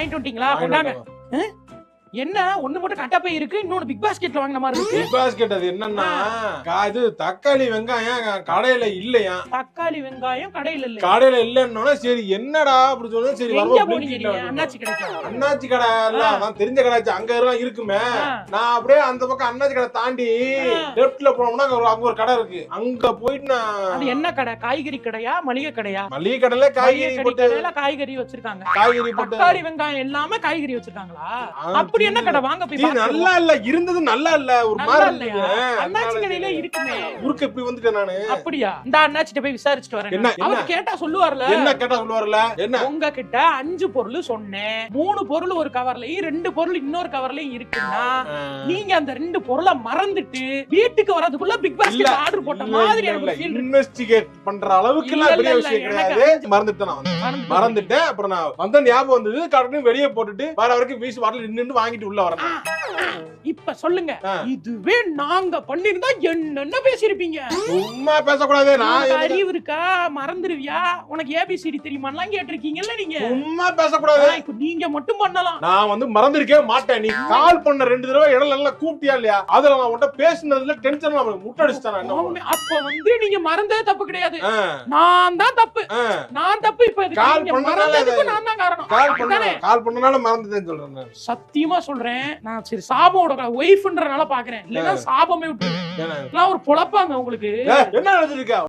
வாங்கிட்டு வந்துட்டீங்களா? கொண்டாங்க. என்ன ஒண்ணு மட்டும் கட்டப்பை இருக்கு, இன்னொன்னு பிக் பாஸ்கெட்ல வாங்கின மாதிரி இருக்கு. பிக் பாஸ்கெட் அது என்னன்னா இது தக்காளி வெங்காயம் கடையில இல்லையா? தக்காளி வெங்காயம் கடையில இல்ல. கடையில இல்லன்னா சரி என்னடா அப்படி சொல்லுங்க. சரி எங்க போனீங்க நீங்க? அண்ணாச்சி கடைக்கு. அண்ணாச்சி கடை இல்ல, நான் தெரிஞ்ச கடைச்சு அங்க எல்லாம் இருக்குமே. நான் அப்படியே அந்த பக்கம் அண்ணாச்சி கடை தாண்டி லெஃப்ட்ல போனோம்னா அங்க ஒரு கடை இருக்கு. அங்க போயிட்டு நான் அது என்ன கடை? காய்கறி கடையா மளிகை கடையா? மளிகை கடையில காய்கறி போட்டு காய்கறி வச்சிருக்காங்க. காய்கறி போட்டு தக்காளி வெங்காயம் எல்லாமே காய்கறி வச்சிருக்காங்களா? அப்படி என்ன கடை? வாங்க போய் பாருங்க. நல்லா இல்ல, இருந்தது நல்லா இல்ல, ஒரு மாதிரி இல்லையா? அண்ணாச்சி கடையில இருக்குமே. ஊருக்கு போய் வந்துட்டேன் நானு. அப்படியா? இந்த அண்ணாச்சிட்ட போய் விசாரிச்சுட்டு வரேன். என்ன அவர் கேட்டா சொல்லுவார்ல. என்ன கேட்டா சொல்லுவார்ல? என்ன உங்க கிட்ட 5 பொருள் சொன்னேன், 3 பொருள் ஒரு கவர்லயும் 2 பொருள் இன்னொரு கவர்லயும் இருக்குன்னா நீங்க அந்த 2 பொருளை மறந்துட்டு வீட்டுக்கு வரதுக்குள்ள பிக் பாஸ்கெட் ஆர்டர் போட்ட மாதிரி எனக்கு ஃபீல் இருக்கு. இன்வெஸ்டிகேட் பண்ற அளவுக்கு எல்லாம் பெரிய விஷயம் கிடையாது. மறந்துட்டேன். அப்புறம் நான் வந்த ஞாபகம் வந்தது, கடனை வெளியே போட்டுட்டு வர வரைக்கும் வீசு வாட்டல நின்னு வாங்கிட்டு உள்ள வரேன். இப்ப சொல்லுங்க, இதுவே நாங்க பண்ணிருந்தா என்னென்ன பேசிருப்பீங்க? சும்மா பேசக்கூடாது. நான் அறிவு இருக்கா? மறந்துருவியா? உனக்கு ஏபிசிடி தெரியுமான்னு கேட்டிருக்கீங்கல்ல நீங்க. சும்மா பேசக்கூடாது. இப்ப நீங்க மட்டும் பண்ணலாம். நான் வந்து மறந்திருக்கே மாட்டேன். நீ கால் பண்ண 2 தடவை இடம் நல்லா கூப்பிட்டியா இல்லையா? அதுல நான் உன்கிட்ட பேசினதுல டென்ஷன் முட்டடிச்சிட்டேன். அப்ப வந்து நீங்க மறந்தது தப்பு கிடையாது, நான் தான் தப்பு. நான் தப்பு. இப்ப கால் பண்ணதுக்கு நான் தான் காரணம். கால் பண்ணனால மறந்துட்டேன்னு சொல்றேன். சத்தியமா சொல்றேன். நான் சரி சாபோட ஒய்ஃப்ன்றனால பாக்குறேன், இல்லன்னா சாபமே விட்டு ஒரு பொழப்பாங்க உங்களுக்கு. என்ன நினைச்சிருக்கா?